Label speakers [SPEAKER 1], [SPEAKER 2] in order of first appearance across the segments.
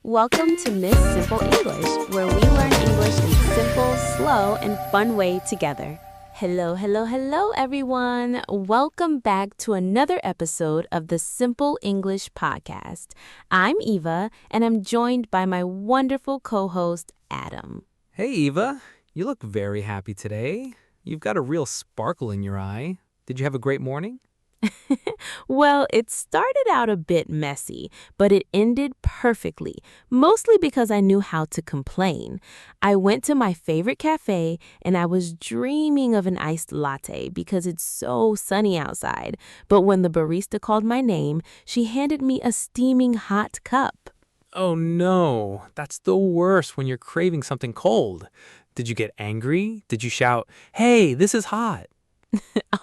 [SPEAKER 1] Welcome to Miss Simple English, where we learn English in simple, slow, and fun way together. Hello, hello, hello, everyone. Welcome back to another episode of the Simple English podcast. I'm Eva, and I'm joined by my wonderful co-host, Adam.
[SPEAKER 2] Hey, Eva. You look very happy today. You've got a real sparkle in your eye. Did you have a great morning?
[SPEAKER 1] Well, it started out a bit messy, but it ended perfectly, mostly because I knew how to complain. I went to my favorite cafe and I was dreaming of an iced latte because it's so sunny outside. But when the barista called my name, she handed me a steaming hot cup.
[SPEAKER 2] Oh no, that's the worst when you're craving something cold. Did you get angry? Did you shout, "Hey, this is hot"?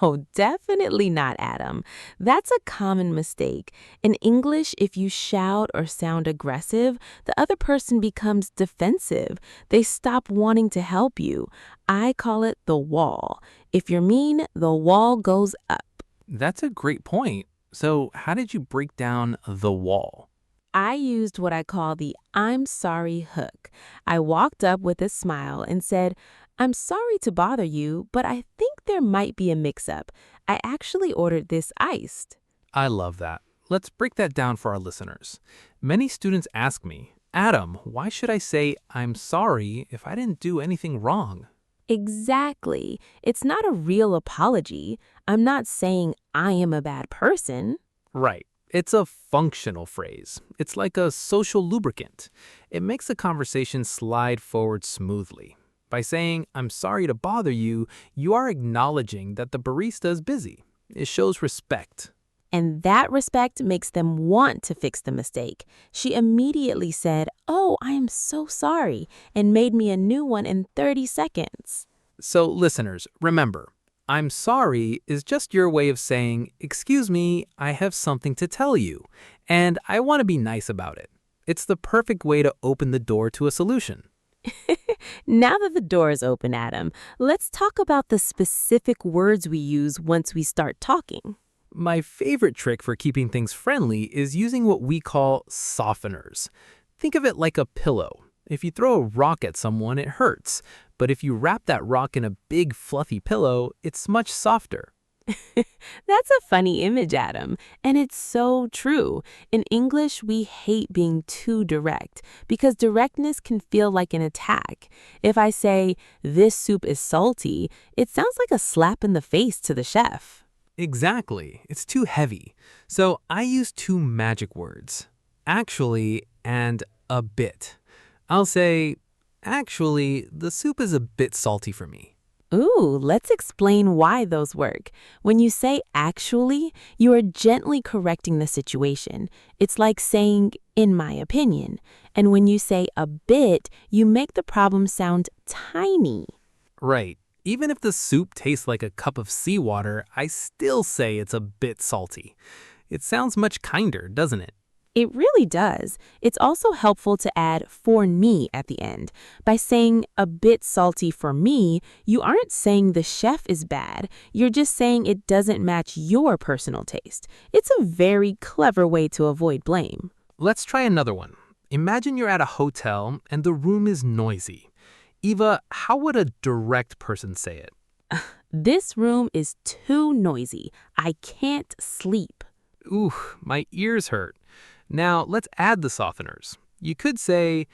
[SPEAKER 1] Oh, definitely not, Adam. That's a common mistake. In English, if you shout or sound aggressive, the other person becomes defensive. They stop wanting to help you. I call it the wall. If you're mean, the wall goes up.
[SPEAKER 2] That's a great point. So, how did you break down the wall?
[SPEAKER 1] I used what I call the I'm sorry hook. I walked up with a smile and said, "I'm sorry to bother you, but I think there might be a mix-up. I actually ordered this iced."
[SPEAKER 2] I love that. Let's break that down for our listeners. Many students ask me, "Adam, why should I say I'm sorry if I didn't do anything wrong?"
[SPEAKER 1] Exactly. It's not a real apology. I'm not saying I am a bad person.
[SPEAKER 2] Right. It's a functional phrase. It's like a social lubricant. It makes the conversation slide forward smoothly. By saying, "I'm sorry to bother you," you are acknowledging that the barista is busy. It shows respect.
[SPEAKER 1] And that respect makes them want to fix the mistake. She immediately said, "Oh, I am so sorry," and made me a new one in 30 seconds.
[SPEAKER 2] So, listeners, remember, "I'm sorry" is just your way of saying, "Excuse me, I have something to tell you, and I want to be nice about it." It's the perfect way to open the door to a solution.
[SPEAKER 1] Now that the door is open, Adam, let's talk about the specific words we use once we start talking.
[SPEAKER 2] My favorite trick for keeping things friendly is using what we call softeners. Think of it like a pillow. If you throw a rock at someone, it hurts. But if you wrap that rock in a big fluffy pillow, it's much softer.
[SPEAKER 1] That's a funny image, Adam, and it's so true. In English, we hate being too direct because directness can feel like an attack. If I say, "This soup is salty," it sounds like a slap in the face to the chef.
[SPEAKER 2] Exactly. It's too heavy. So I use two magic words, actually and a bit. I'll say, "Actually, the soup is a bit salty for me."
[SPEAKER 1] Ooh, let's explain why those work. When you say actually, you are gently correcting the situation. It's like saying, "in my opinion." And when you say a bit, you make the problem sound tiny.
[SPEAKER 2] Right. Even if the soup tastes like a cup of seawater, I still say it's a bit salty. It sounds much kinder, doesn't it?
[SPEAKER 1] It really does. It's also helpful to add "for me" at the end. By saying "a bit salty for me," you aren't saying the chef is bad. You're just saying it doesn't match your personal taste. It's a very clever way to avoid blame.
[SPEAKER 2] Let's try another one. Imagine you're at a hotel and the room is noisy. Eva, how would a direct person say it?
[SPEAKER 1] "This room is too noisy. I can't sleep."
[SPEAKER 2] Ooh, my ears hurt. Now, let's add the softeners. You could say,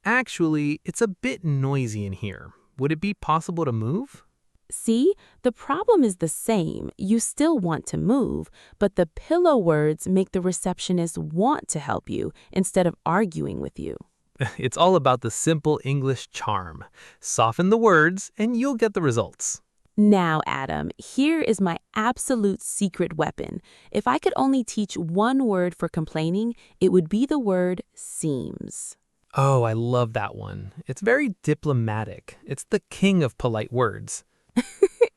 [SPEAKER 2] "Actually, it's a bit noisy in here. Would it be possible to move?"
[SPEAKER 1] See, the problem is the same. You still want to move, but the pillow words make the receptionist want to help you instead of arguing with you.
[SPEAKER 2] It's all about the simple English charm. Soften the words and you'll get the results.
[SPEAKER 1] Now, Adam, here is my absolute secret weapon. If I could only teach one word for complaining, it would be the word seems.
[SPEAKER 2] Oh, I love that one. It's very diplomatic. It's the king of polite words.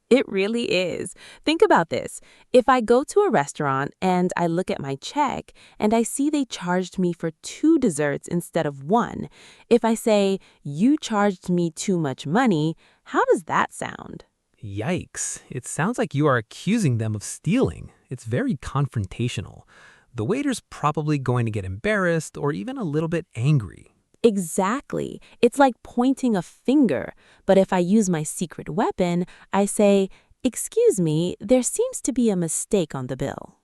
[SPEAKER 1] It really is. Think about this. If I go to a restaurant and I look at my check and I see they charged me for 2 desserts instead of 1, if I say, "You charged me too much money," how does that sound?
[SPEAKER 2] Yikes. It sounds like you are accusing them of stealing. It's very confrontational. the waiter's probably going to get embarrassed or even a little bit angry.
[SPEAKER 1] Exactly. It's like pointing a finger. But if I use my secret weapon, I say, "Excuse me, there seems to be a mistake on the bill."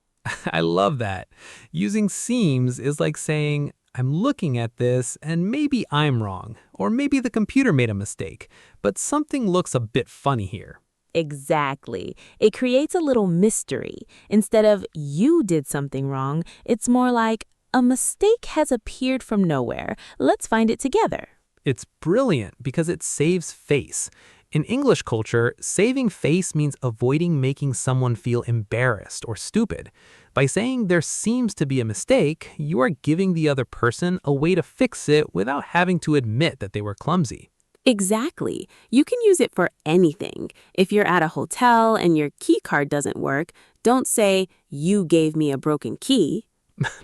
[SPEAKER 2] I love that. Using seems is like saying, I'm looking at this and maybe I'm wrong, or maybe the computer made a mistake, but something looks a bit funny here.
[SPEAKER 1] Exactly. It creates a little mystery. Instead of "you did something wrong," it's more like "a mistake has appeared from nowhere. Let's find it together."
[SPEAKER 2] It's brilliant because it saves face. In English culture, saving face means avoiding making someone feel embarrassed or stupid. By saying there seems to be a mistake, you are giving the other person a way to fix it without having to admit that they were clumsy.
[SPEAKER 1] Exactly. You can use it for anything. If you're at a hotel and your key card doesn't work, don't say, "You gave me a broken key."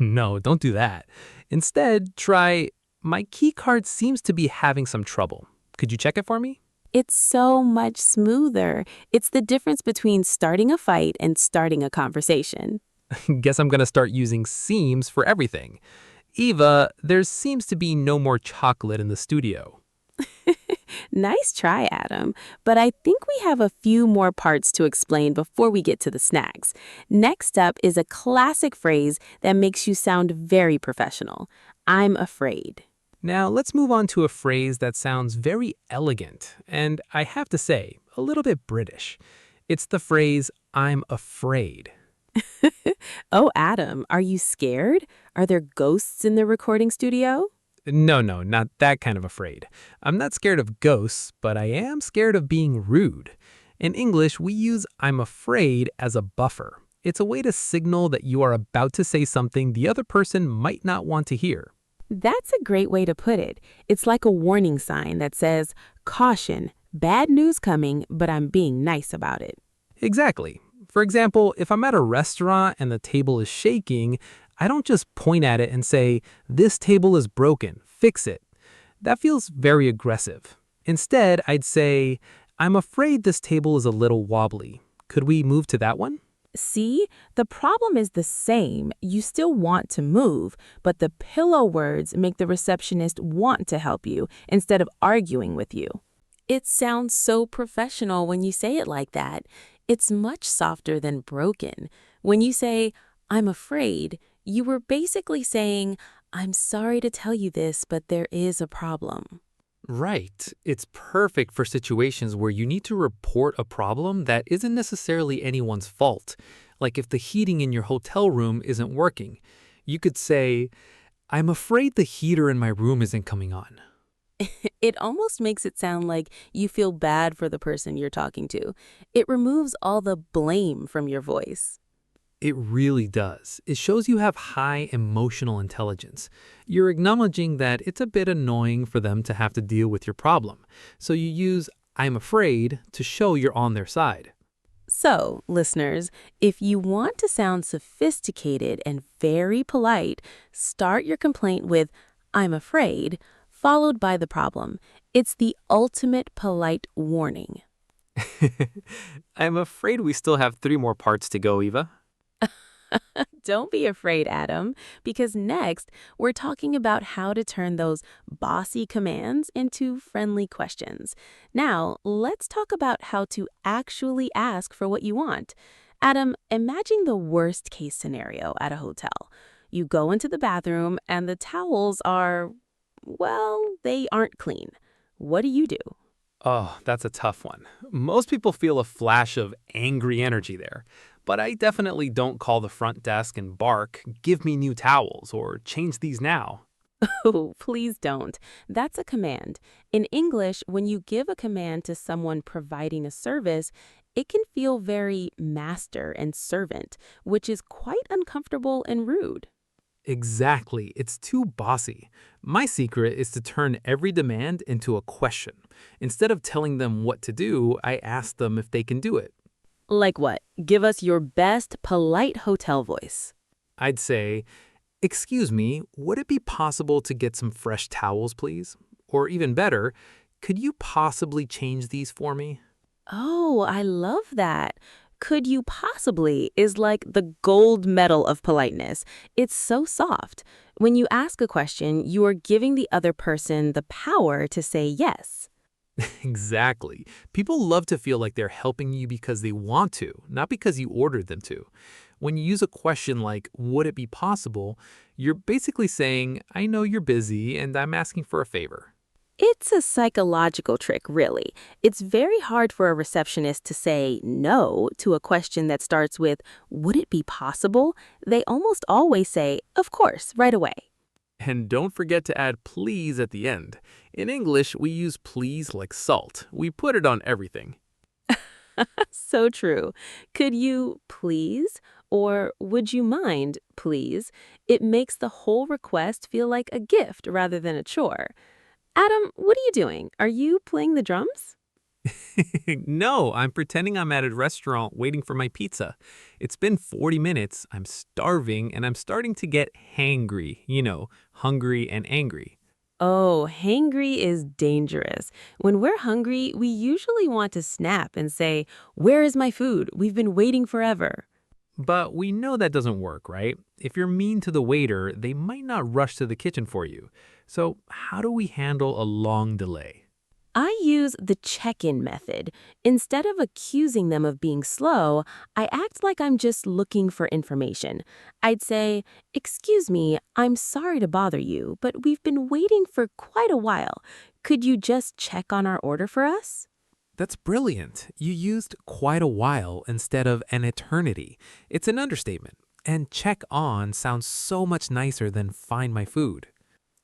[SPEAKER 2] No, don't do that. Instead, try, my key card seems to be having some trouble. Could you check it for me?
[SPEAKER 1] It's so much smoother. It's the difference between starting a fight and starting a conversation.
[SPEAKER 2] Guess I'm going to start using seems for everything. Eva, there seems to be no more chocolate in the studio.
[SPEAKER 1] Nice try, Adam. But I think we have a few more parts to explain before we get to the snacks. Next up is a classic phrase that makes you sound very professional. "I'm afraid."
[SPEAKER 2] Now, let's move on to a phrase that sounds very elegant, and I have to say, a little bit British. It's the phrase, I'm afraid.
[SPEAKER 1] Oh, Adam, are you scared? Are there ghosts in the recording studio?
[SPEAKER 2] No, not that kind of afraid. I'm not scared of ghosts, but I am scared of being rude. In English, we use I'm afraid as a buffer. It's a way to signal that you are about to say something the other person might not want to hear.
[SPEAKER 1] That's a great way to put it. It's like a warning sign that says, "Caution, bad news coming, but I'm being nice about it."
[SPEAKER 2] Exactly. For example, if I'm at a restaurant and the table is shaking, I don't just point at it and say, this table is broken, fix it. That feels very aggressive. Instead, I'd say, I'm afraid this table is a little wobbly. Could we move to that one?
[SPEAKER 1] See, the problem is the same. You still want to move, but the pillow words make the receptionist want to help you instead of arguing with you. It sounds so professional when you say it like that. It's much softer than broken. When you say, "I'm afraid," you were basically saying, "I'm sorry to tell you this, but there is a problem."
[SPEAKER 2] Right. It's perfect for situations where you need to report a problem that isn't necessarily anyone's fault. Like if the heating in your hotel room isn't working. You could say, I'm afraid the heater in my room isn't coming on.
[SPEAKER 1] It almost makes it sound like you feel bad for the person you're talking to. It removes all the blame from your voice.
[SPEAKER 2] It really does. It shows you have high emotional intelligence. You're acknowledging that it's a bit annoying for them to have to deal with your problem. So you use I'm afraid to show you're on their side.
[SPEAKER 1] So, listeners, if you want to sound sophisticated and very polite, start your complaint with "I'm afraid," followed by the problem. It's the ultimate polite warning.
[SPEAKER 2] I'm afraid we still have 3 more parts to go, Eva.
[SPEAKER 1] Don't be afraid, Adam, because next we're talking about how to turn those bossy commands into friendly questions. Now, let's talk about how to actually ask for what you want. Adam, imagine the worst case scenario at a hotel. You go into the bathroom and the towels are, well, they aren't clean. What do you do?
[SPEAKER 2] Oh, that's a tough one. Most people feel a flash of angry energy there. But I definitely don't call the front desk and bark, give me new towels, or change these now.
[SPEAKER 1] Oh, please don't. That's a command. In English, when you give a command to someone providing a service, it can feel very master and servant, which is quite uncomfortable and rude.
[SPEAKER 2] Exactly, it's too bossy. My secret is to turn every demand into a question. Instead of telling them what to do, I ask them if they can do it.
[SPEAKER 1] Like what? Give us your best polite hotel voice.
[SPEAKER 2] I'd say, excuse me, would it be possible to get some fresh towels, please? Or even better, could you possibly change these for me?
[SPEAKER 1] Oh, I love that. Could you possibly is like the gold medal of politeness. It's so soft. When you ask a question, you are giving the other person the power to say yes.
[SPEAKER 2] Exactly. People love to feel like they're helping you because they want to, not because you ordered them to. When you use a question like, would it be possible? You're basically saying, I know you're busy and I'm asking for a favor.
[SPEAKER 1] It's a psychological trick, really. It's very hard for a receptionist to say no to a question that starts with, would it be possible? They almost always say, of course, right away.
[SPEAKER 2] And don't forget to add please at the end. In English, we use please like salt. We put it on everything.
[SPEAKER 1] So true. Could you please? Or would you mind, please? It makes the whole request feel like a gift rather than a chore. Adam, what are you doing? Are you playing the drums?
[SPEAKER 2] No, I'm pretending I'm at a restaurant waiting for my pizza. It's been 40 minutes, I'm starving, and I'm starting to get hangry, hungry and angry.
[SPEAKER 1] Oh, hangry is dangerous. When we're hungry, we usually want to snap and say, where is my food? We've been waiting forever.
[SPEAKER 2] But we know that doesn't work, right? If you're mean to the waiter, they might not rush to the kitchen for you. So, how do we handle a long delay?
[SPEAKER 1] I use the check-in method. Instead of accusing them of being slow, I act like I'm just looking for information. I'd say, excuse me, I'm sorry to bother you, but we've been waiting for quite a while. Could you just check on our order for us?
[SPEAKER 2] That's brilliant. You used quite a while instead of an eternity. It's an understatement. And check on sounds so much nicer than find my food.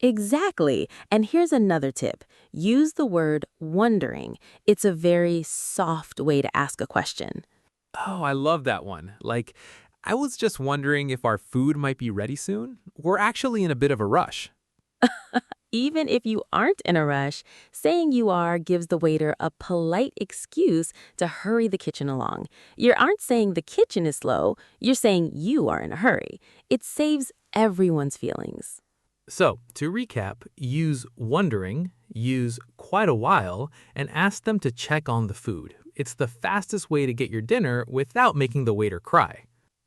[SPEAKER 1] Exactly. And here's another tip. Use the word wondering. It's a very soft way to ask a question.
[SPEAKER 2] Oh, I love that one. Like, I was just wondering if our food might be ready soon. We're actually in a bit of a rush.
[SPEAKER 1] Even if you aren't in a rush, saying you are gives the waiter a polite excuse to hurry the kitchen along. You aren't saying the kitchen is slow, you're saying you are in a hurry. It saves everyone's feelings.
[SPEAKER 2] So, to recap, use wondering, use quite a while, and ask them to check on the food. It's the fastest way to get your dinner without making the waiter cry.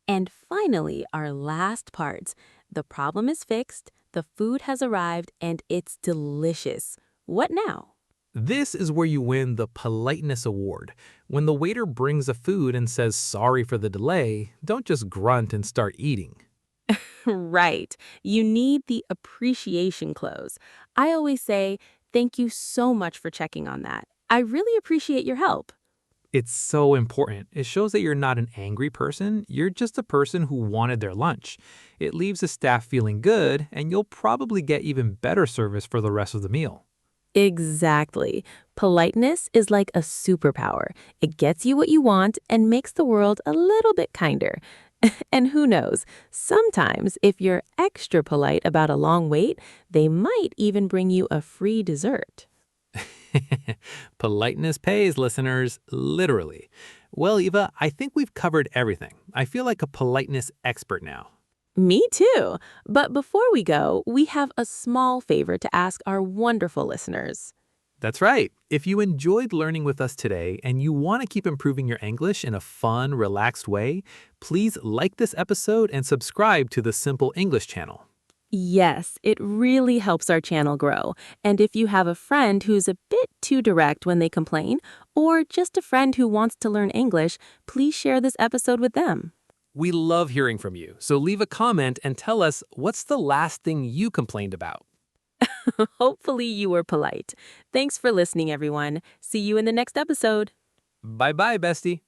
[SPEAKER 1] And finally, our last part. The problem is fixed, the food has arrived, and it's delicious. What now?
[SPEAKER 2] This is where you win the Politeness Award. When the waiter brings a food and says sorry for the delay, don't just grunt and start eating.
[SPEAKER 1] Right. You need the appreciation close. I always say, thank you so much for checking on that. I really appreciate your help.
[SPEAKER 2] It's so important. It shows that you're not an angry person, you're just a person who wanted their lunch. It leaves the staff feeling good, and you'll probably get even better service for the rest of the meal.
[SPEAKER 1] Exactly. Politeness is like a superpower. It gets you what you want and makes the world a little bit kinder. And who knows, sometimes if you're extra polite about a long wait, they might even bring you a free dessert.
[SPEAKER 2] Politeness pays, listeners, literally. Well, Eva, I think we've covered everything. I feel like a politeness expert now.
[SPEAKER 1] Me too. But before we go, we have a small favor to ask our wonderful listeners.
[SPEAKER 2] That's right. If you enjoyed learning with us today and you want to keep improving your English in a fun, relaxed way, please like this episode and subscribe to the Simple English channel.
[SPEAKER 1] Yes, it really helps our channel grow. And if you have a friend who's a bit too direct when they complain, or just a friend who wants to learn English, please share this episode with them.
[SPEAKER 2] We love hearing from you, so leave a comment and tell us what's the last thing you complained about.
[SPEAKER 1] Hopefully you were polite. Thanks for listening, everyone. See you in the next episode.
[SPEAKER 2] Bye-bye, bestie.